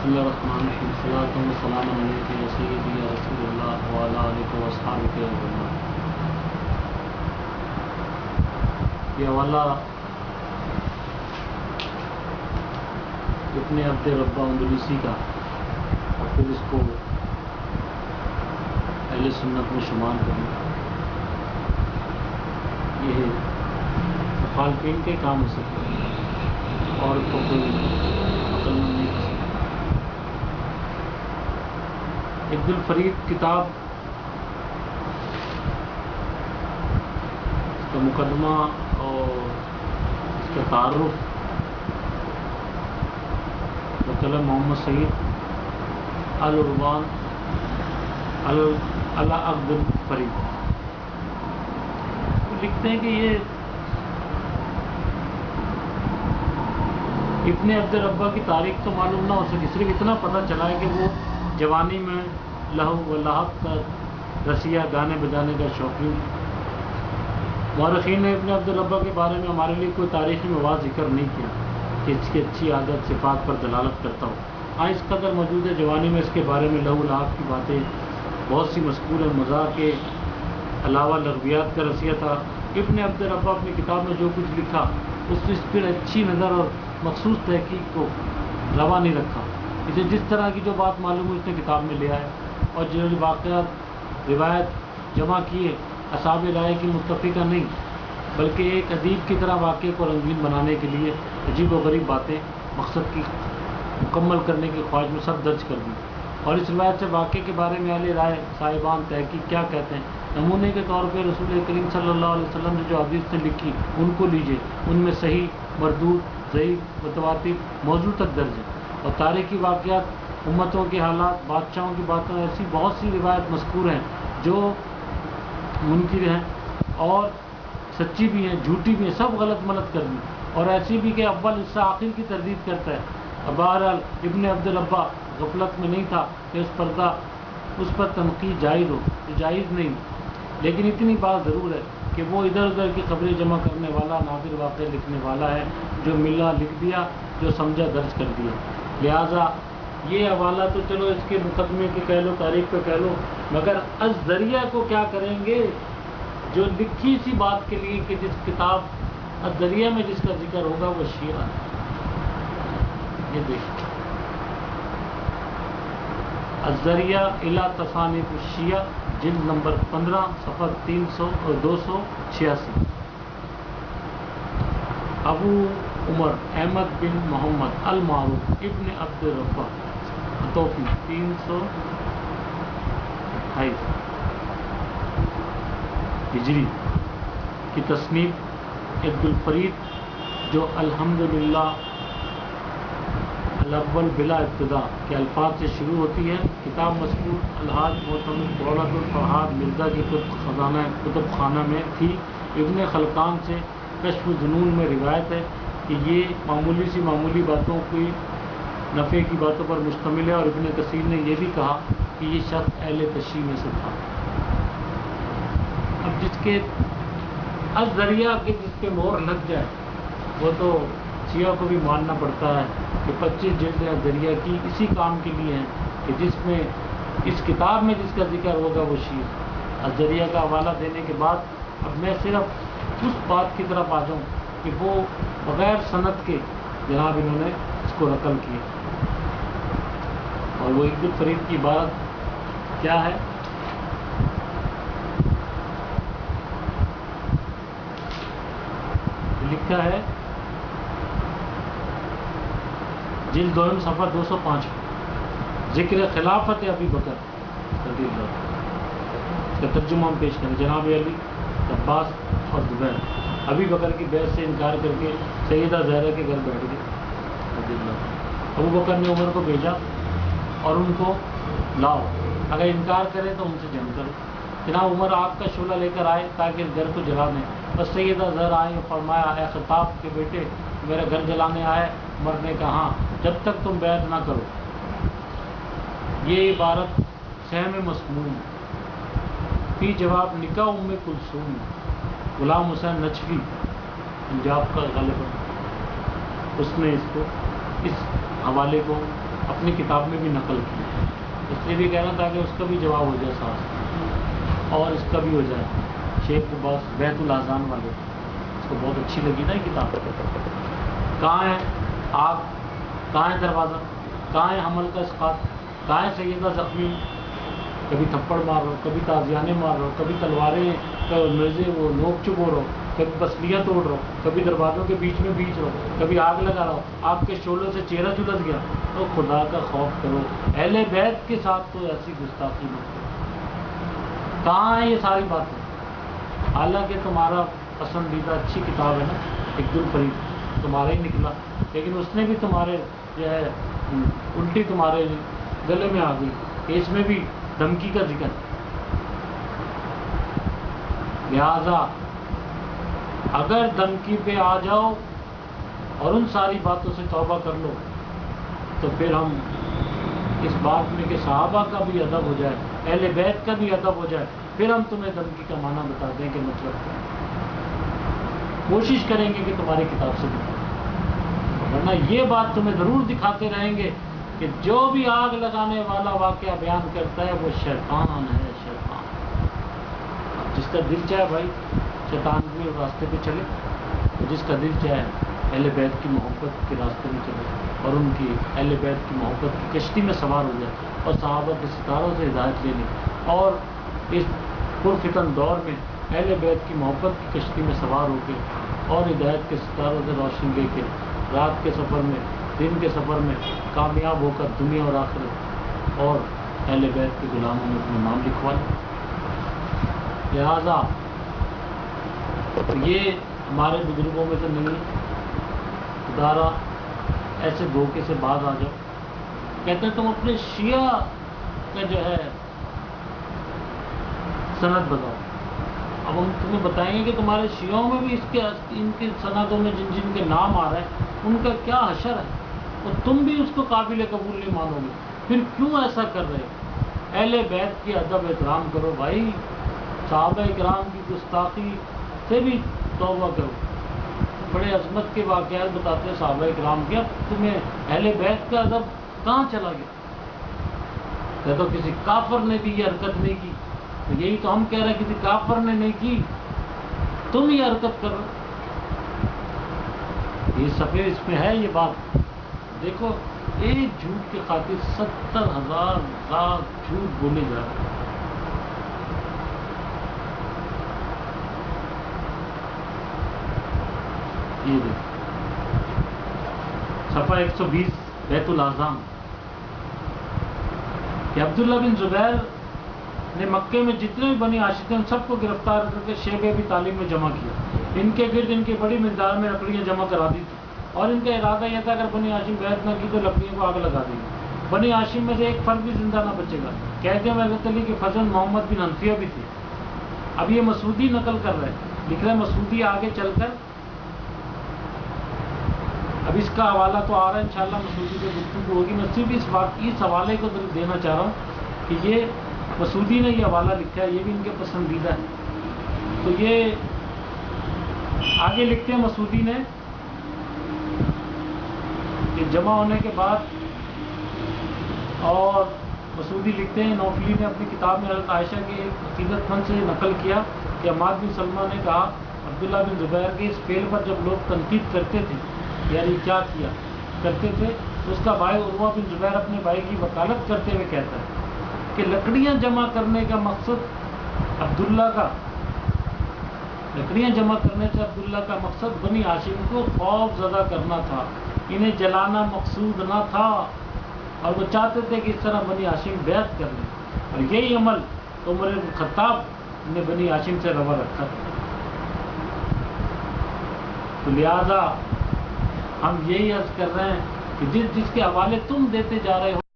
اللہ الرحمن الرحیم صلاۃ و سلام علیک یا سیدی یا رسول اللہ وعلی آلہ و اصحابہ اجمعین۔ یہ حوالہ ابن عبد ربہ اندلسی کا اور پھر اس کو اہل سنت میں شمار کرنا یہ مخالفین کے کام ہو سکتے ہیں اور تو کوئی عقل مند نہیں کر سکتا۔ عبد الفرید کتاب اس کا مقدمہ اور اس کا تعارف قلم محمد سعید العروان علی عبد الفرید لکھتے ہیں کہ یہ ابن عبد ربہ کی تاریخ تو معلوم نہ ہو سکی، صرف اتنا پتہ چلا ہے کہ وہ جوانی میں لہو و لہب کا رسیہ گانے بجانے کا شوقین۔ مورخین نے ابن عبد ربہ کے بارے میں ہمارے لیے کوئی تاریخی مواد ذکر نہیں کیا کہ اس کی اچھی عادت صفات پر دلالت کرتا ہو۔ ہاں اس قدر موجود ہے جوانی میں اس کے بارے میں لہو لہب کی باتیں بہت سی مذکور ہیں، مزاح کے علاوہ لغویات کا رسیہ تھا۔ ابن عبد ربہ اپنی کتاب میں جو کچھ لکھا اس پر اچھی نظر اور مخصوص تحقیق کو روا نہیں رکھا۔ اسے جس طرح کی جو بات معلوم ہوئی اس نے کتاب میں لیا ہے اور جو واقعات روایت جمع کیے اصحاب رائے کی متفقہ نہیں بلکہ ایک ادیب کی طرح واقعے کو رنگین بنانے کے لیے عجیب و غریب باتیں مقصد کی مکمل کرنے کی خواہش میں سب درج کر دی۔ اور اس روایت سے واقعے کے بارے میں اہل رائے صاحبان تحقیق کیا کہتے ہیں، نمونے کے طور پہ رسول کریم صلی اللہ علیہ وسلم نے جو حدیث نے لکھی ان کو لیجئے، ان میں صحیح، مردود، ضعیف، متواتر موضوع تک درج ہے۔ اور تاریخی واقعات، امتوں کے حالات، بادشاہوں کی باتیں، ایسی بہت سی روایت مذکور ہیں جو منکر ہیں اور سچی بھی ہیں، جھوٹی بھی ہیں، سب غلط ملت کر دی اور ایسی بھی کہ اول حصہ آخر کی تردید کرتا ہے۔ بہرحال ابن عبد ربہ غفلت میں نہیں تھا کہ اس پر تنقید جائز ہو، تو جائز نہیں، لیکن اتنی بات ضرور ہے کہ وہ ادھر ادھر کی خبریں جمع کرنے والا، نادر واقعہ لکھنے والا ہے، جو ملا لکھ دیا، جو سمجھا درج کر دیا۔ لہٰذا یہ حوالہ تو چلو اس کے مقدمے کے کہہ لو، تاریخ پہ کہہ لو، مگر الذریعہ کو کیا کریں گے؟ جو لکھی سی بات کے لیے کہ جس کتاب الذریعہ میں جس کا ذکر ہوگا وہ شیعہ ہے۔ یہ دیکھ الذریعہ الی تصانیف الشیعہ، جلد نمبر 15، صفحہ 286۔ ابو عمر احمد بن محمد المعروف ابن عبد ربہ توفی 328 ہجری کی تصنیف عبد الفرید، جو الحمدللہ الاول بلا ابتدا کے الفاظ سے شروع ہوتی ہے۔ کتاب مذکور الحاج معتمد دولت الفرحاد مرزا کی کتب خانہ میں تھی۔ ابن خلقان سے کشف ظنون میں روایت ہے کہ یہ معمولی باتوں کی نفع کی باتوں پر مشتمل ہے، اور ابن کثیر نے یہ بھی کہا کہ یہ شخص اہل تشیع میں سے تھا۔ اب جس کے الذریعہ کے جس پہ مہر لگ جائے وہ تو شیعہ کو بھی ماننا پڑتا ہے کہ 25 جلدیں الذریعہ کی اسی کام کے لیے ہیں کہ جس میں اس کتاب میں جس کا ذکر ہوگا وہ شیعہ۔ الذریعہ کا حوالہ دینے کے بعد اب میں صرف اس بات کی طرف آ جاؤں کہ وہ بغیر سند کے جناب انہوں نے اس کو نقل کیا، اور وہ عبد الفرید کی بات کیا ہے؟ لکھا ہے جلد 2 صفحہ 205، ذکر خلافت ابی بکر رضی اللہ عنہ۔ اس کا ترجمہ ہم پیش کریں۔ جناب علی، عباس اور زبیر ابی بکر کی بیعت سے انکار کر کے سیدہ زہرا کے گھر بیٹھ گئے رضی اللہ عنہ۔ ابو بکر نے عمر کو بھیجا اور ان کو لاؤ، اگر انکار کرے تو ان سے جنگ کرو۔ جناب عمر آگ کا شعلہ لے کر آئے تاکہ اس گھر کو جلا دیں، بس سیدہ زہرا آئیں اور فرمایا، اے خطاب کے بیٹے، میرا گھر جلانے آئے؟ عمر نے کہا ہاں، جب تک تم بیعت نہ کرو۔ یہ عبارت سہم مسموم فی جواب نکاح ام کلثوم، غلام حسین نجفی پنجاب کا غالباً، اس نے اس حوالے کو اپنی کتاب میں بھی نقل کی. اس لیے بھی کہنا تھا کہ اس کا بھی جواب ہو جائے ساتھ اور اس کا بھی ہو جائے. شیخ عباس بیت الاذان والے اس کو بہت اچھی لگی نا یہ کتاب. کہاں ہے آگ, کہاں ہے دروازہ, کہاں ہے حمل کا اسقاط, کہاں ہے سیدہ زخمی, کبھی تھپڑ مار رہو, کبھی تازیانے مار رہو, کبھی تلواریں مرزے وہ نوک چبو رہو, کبھی پسلیاں توڑ رہو, کبھی دروازوں کے بیچ میں بیچ رہو, کبھی آگ لگا رہو, آپ کے شعلوں سے چہرہ جلس گیا. تو خدا کا خوف کرو, اہل بیت کے ساتھ تو ایسی گستاخی مت کرو. کہاں ہے یہ ساری باتیں؟ حالانکہ تمہارا پسندیدہ اچھی کتاب ہے نا عبد الفرید, تمہارا ہی نکلا, لیکن اس نے بھی تمہارے جو ہے الٹی تمہارے گلے میں آ گئی کہ اس میں بھی دھمکی کا ذکر. لہذا اگر دھمکی پہ آ جاؤ اور ان ساری باتوں سے توبہ کر لو تو پھر ہم اس بات میں کہ صحابہ کا بھی ادب ہو جائے, اہل بیت کا بھی ادب ہو جائے, پھر ہم تمہیں دھمکی کا معنی بتا دیں کہ مطلب کیا. کوشش کریں گے کہ تمہاری کتاب سے دکھائیں, ورنہ یہ بات تمہیں ضرور دکھاتے رہیں گے کہ جو بھی آگ لگانے والا واقعہ بیان کرتا ہے وہ شیطان ہے, شیطان. جس کا دل چاہے بھائی شیطان کے راستے پہ چلے, جس کا دل چاہے اہل بیت کی محبت کے راستے میں چلے اور ان کی اہل بیت کی محبت کی کشتی میں سوار ہو جائے اور صحابہ کے ستاروں سے ہدایت لے لے, اور اس پرفتن دور میں اہل بیت کی محبت کی کشتی میں سوار ہو کے اور ہدایت کے ستاروں سے روشنی لے کے رات کے سفر میں دن کے سفر میں کامیاب ہو کر دنیا اور آخرت اور اہل بیت کے غلاموں میں اپنا نام لکھوا لیں. لہذا یہ ہمارے بزرگوں میں سے نہیں, ادارہ ایسے دھوکے سے باز آ جاؤ. کہتے ہیں تم اپنے شیعہ کا جو ہے سند بتاؤ. اب ہم تمہیں بتائیں گے کہ تمہارے شیعوں میں بھی ان کے سندوں میں جن جن کے نام آ رہے ہیں ان کا کیا حشر ہے, اور تم بھی اس کو قابل قبول نہیں مانو گے. پھر کیوں ایسا کر رہے ہو؟ اہل بیت کی ادب احترام کرو بھائی, صحابہ کرام کی گستاخی سے بھی توبہ کرو. بڑے عظمت کے واقعات بتاتے ہیں صحابہ کرام کے, اب تمہیں اہل بیت کا ادب کہاں چلا گیا؟ کہ تو کسی کافر نے بھی یہ حرکت نہیں کی, تو یہی تو ہم کہہ رہے ہیں کسی کافر نے نہیں کی, تم یہ حرکت کرو. یہ سفید اس میں ہے یہ بات. دیکھو ایک جھوٹ کی خاطر 70,000 ذات جھوٹ بولے جا رہے ہیں. یہ دیکھ صفحہ 120 بیت الاذان کہ عبداللہ بن زبیر نے مکے میں جتنے بھی بنی ہاشم تھے ان سب کو گرفتار کر کے شیب ابی طالب میں جمع کیا. ان کے گرد ان کی بڑی مقدار میں لکڑیاں جمع کرا دی تھی, اور ان کا ارادہ یہ تھا اگر بنی ہاشم بیعت نہ کی تو لکڑیوں کو آگ لگا دیں گے. بنی ہاشم میں سے ایک فرد بھی زندہ نہ بچے گا. کہتے ہیں حضرت علی کے فرزند محمد بن حنفیہ بھی تھے. اب یہ مسعودی نقل کر رہے ہیں, لکھ رہے ہیں مسعودی آگے چل کر, اب اس کا حوالہ تو آ رہا ہے انشاءاللہ مسعودی پہ گفتگو ہوگی. میں صرف اس حوالے کو دینا چاہ رہا ہوں کہ یہ مسعودی نے یہ حوالہ لکھا ہے, یہ بھی ان کے پسندیدہ ہے. تو یہ آگے لکھتے ہیں مسعودی نے کہ جمع ہونے کے بعد, اور مسعودی لکھتے ہیں نوفلی نے اپنی کتاب میں حضرت عائشہ کے ایک عقیدت مند سے نقل کیا کہ حماد بن سلمہ نے کہا عبداللہ بن زبیر کے اس فعل پر جب لوگ تنقید کرتے تھے, یعنی کیا کیا کرتے تھے, تو اس کا بھائی عروہ بن زبیر اپنے بھائی کی وکالت کرتے ہوئے کہتا ہے کہ لکڑیاں جمع کرنے کا مقصد عبداللہ کا لکڑیاں جمع کرنے سے عبداللہ کا مقصد بنی ہاشم کو خوف زدہ کرنا تھا, انہیں جلانا مقصود نہ تھا, اور وہ چاہتے تھے کہ اس طرح بنی ہاشم بیعت کر لیں, اور یہی عمل عمر بن خطاب نے بنی ہاشم سے روا رکھا تھا. تو لہذا ہم یہی عرض کر رہے ہیں کہ جس کے حوالے تم دیتے جا رہے ہو